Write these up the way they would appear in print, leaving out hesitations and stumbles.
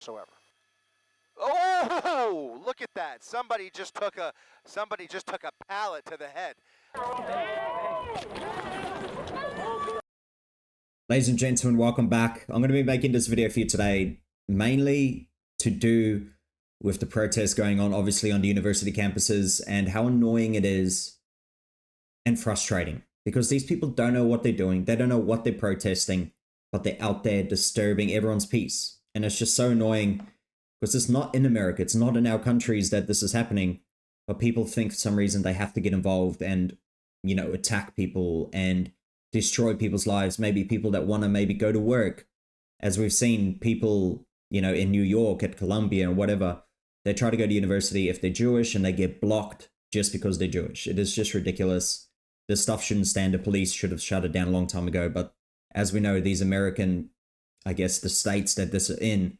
whatsoever. Oh, look at that. Somebody just took a pallet to the head. Ladies and gentlemen, welcome back. I'm going to be making this video for you today, mainly to do with the protests going on, obviously, on the university campuses, and how annoying it is and frustrating, because these people don't know what they're doing. They don't know what they're protesting, but they're out there disturbing everyone's peace. And it's just so annoying, because it's not in America, it's not in our countries that this is happening, but people think for some reason they have to get involved and, you know, attack people and destroy people's lives. Maybe people that want to maybe go to work, as we've seen people, you know, in New York at Columbia and whatever, they try to go to university if they're Jewish and they get blocked just because they're Jewish. It is just ridiculous. This stuff shouldn't stand. The police should have shut it down a long time ago. But as we know, these American, I guess the states that this is in,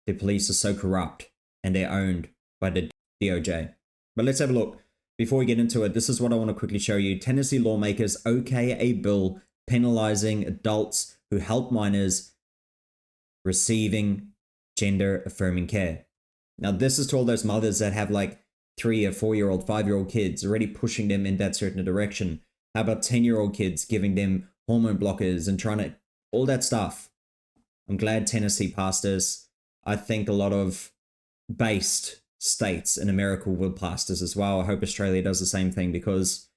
the police are so corrupt and they're owned by the DOJ. But let's have a look. Before we get into it, this is what I want to quickly show you. Tennessee lawmakers okay a bill penalizing adults who help minors receiving gender-affirming care. Now, this is to all those mothers that have like 3 or 4-year-old, 5-year-old kids, already pushing them in that certain direction. How about 10-year-old kids, giving them hormone blockers and trying to, all that stuff. I'm glad Tennessee passed this. I think a lot of based states in America will pass this as well. I hope Australia does the same thing, because,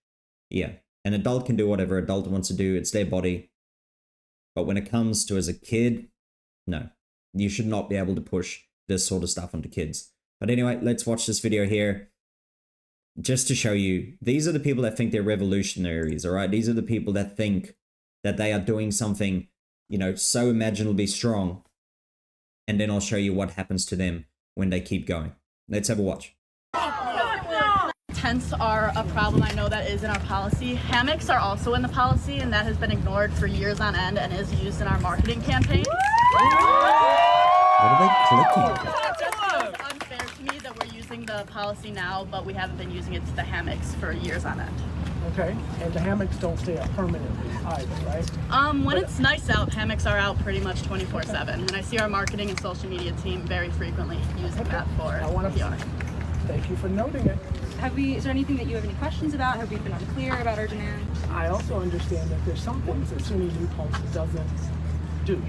yeah, an adult can do whatever adult wants to do. It's their body. But when it comes to as a kid, no, you should not be able to push this sort of stuff onto kids. But anyway, let's watch this video here just to show you. These are the people that think they're revolutionaries, all right? These are the people that think that they are doing something, you know, so imaginably strong. And then I'll show you what happens to them when they keep going. Let's have a watch. Tents are a problem. I know that is in our policy. Hammocks are also in the policy, and that has been ignored for years on end and is used in our marketing campaign. What are they clicking? It just feels unfair to me that we're using the policy now, but we haven't been using it to the hammocks for years on end. Okay, and the hammocks don't stay up permanently either, right? When it's nice out, hammocks are out pretty much 24/7, and I see our marketing and social media team very frequently using that for PR. Thank you for noting it. Is there anything that you have any questions about? Have we been unclear about our demand? I also understand that there's some things that SUNY New Pulse doesn't do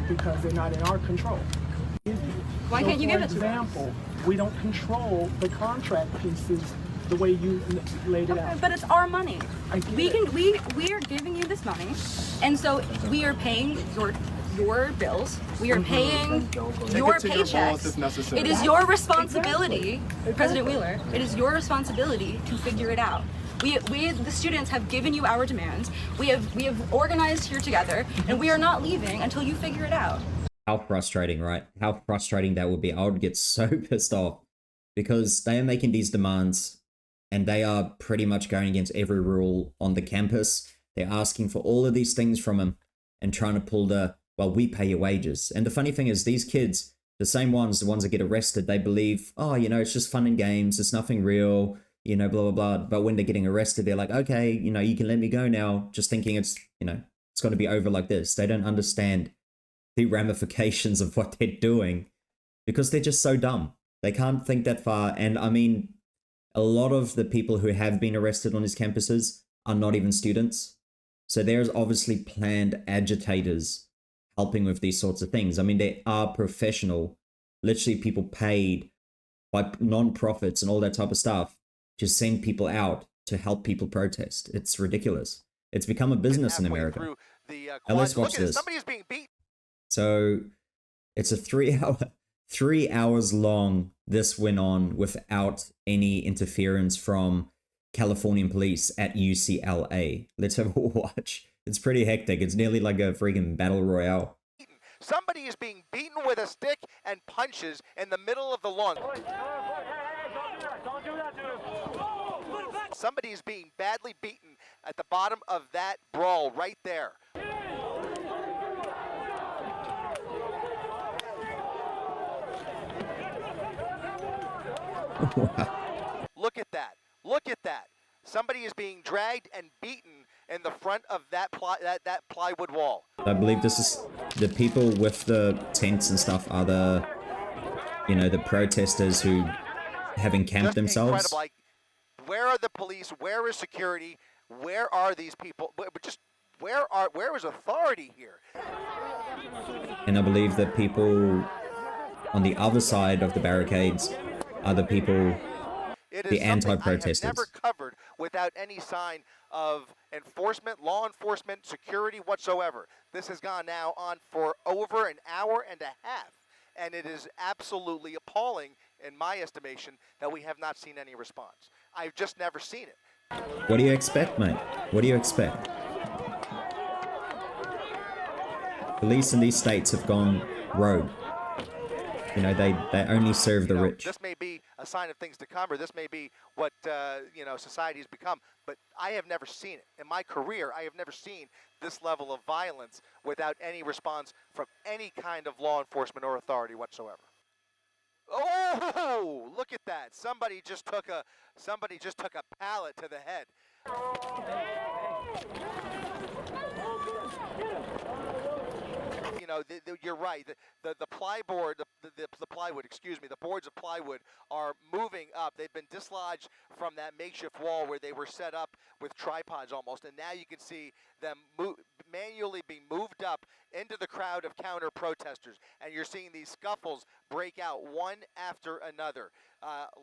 because they're not in our control. Why can't you give it to them? For example, we don't control the contract pieces the way you laid it out. But it's our money. We it. are giving you this money, and so we are paying your bills. We are paying your paychecks. It is your responsibility, President Wheeler. It is your responsibility to figure it out. We the students have given you our demands. We have organized here together, and we are not leaving until you figure it out. How frustrating, right? How frustrating that would be. I would get so pissed off, because they are making these demands and they are pretty much going against every rule on the campus. They're asking for all of these things from them and trying to pull the, well, we pay your wages. And the funny thing is, these kids, the same ones, the ones that get arrested, they believe, oh, you know, it's just fun and games. It's nothing real, you know, blah, blah, blah. But when they're getting arrested, they're like, okay, you know, you can let me go now, just thinking it's, you know, it's going to be over like this. They don't understand the ramifications of what they're doing, because they're just so dumb. They can't think that far. And I mean, a lot of the people who have been arrested on these campuses are not even students. So there's obviously planned agitators helping with these sorts of things. I mean, they are professional, literally people paid by non-profits and all that type of stuff to send people out to help people protest. It's ridiculous. It's become a business in America. Now let's watch this. Somebody is being beat. So it's a 3 hours long. This went on without any interference from Californian police at UCLA. Let's have a watch. It's pretty hectic. It's nearly like a freaking battle royale. Somebody is being beaten with a stick and punches in the middle of the lawn. Somebody is being badly beaten at the bottom of that brawl right there. Wow. Look at that. Look at that. Somebody is being dragged and beaten in the front of that plywood wall. I believe this is the people with the tents and stuff are the you know, the protesters who have encamped Just themselves. incredible. Like, where are the police? Where is security? Where are these people? Just where is authority here? And I believe that people on the other side of the barricades are the people, It is the something I have anti-protesters. never covered without any sign of enforcement, law enforcement, security whatsoever. This has gone now on for over an hour and a half, and it is absolutely appalling, in my estimation, that we have not seen any response. I've just never seen it. What do you expect, mate? What do you expect? Police in these states have gone rogue. You know, they only serve the rich. This may be a sign of things to come, or this may be what society has become, but I have never seen it. In my career, I have never seen this level of violence without any response from any kind of law enforcement or authority whatsoever. Oh, look at that. Somebody just took a pallet to the head. You know, you're right. The plywood, the boards of plywood are moving up. They've been dislodged from that makeshift wall where they were set up with tripods almost, and now you can see them manually being moved up into the crowd of counter protesters, and you're seeing these scuffles break out one after another.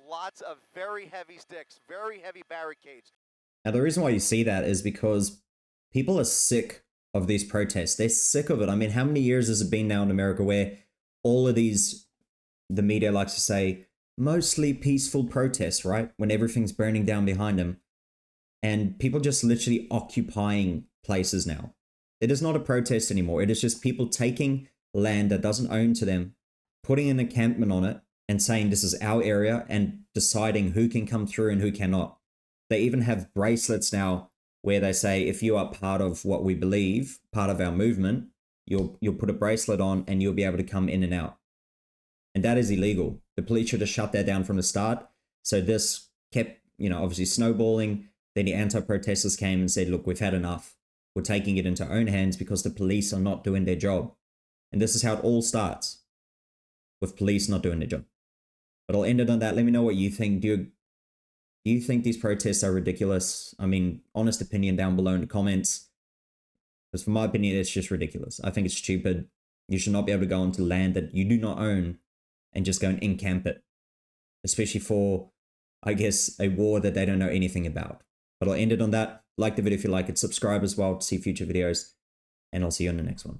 Lots of very heavy sticks, very heavy barricades. Now, the reason why you see that is because people are sick of these protests. They're sick of it. I mean, how many years has it been now in America where all of these, the media likes to say, mostly peaceful protests, right? When everything's burning down behind them. And people just literally occupying places now. It is not a protest anymore. It is just people taking land that doesn't own to them, putting an encampment on it and saying this is our area and deciding who can come through and who cannot. They even have bracelets now where they say, if you are part of what we believe, part of our movement, you'll put a bracelet on and you'll be able to come in and out. And that is illegal. The police should have shut that down from the start. So this kept, obviously snowballing. Then the anti-protesters came and said, look, we've had enough. We're taking it into our own hands because the police are not doing their job. And this is how it all starts, with police not doing their job. But I'll end it on that. Let me know what you think. Do you think these protests are ridiculous? I mean, honest opinion down below in the comments. Because from my opinion, it's just ridiculous. I think it's stupid. You should not be able to go onto land that you do not own and just go and encamp it. Especially for, I guess, a war that they don't know anything about. But I'll end it on that. Like the video if you like it. Subscribe as well to see future videos. And I'll see you on the next one.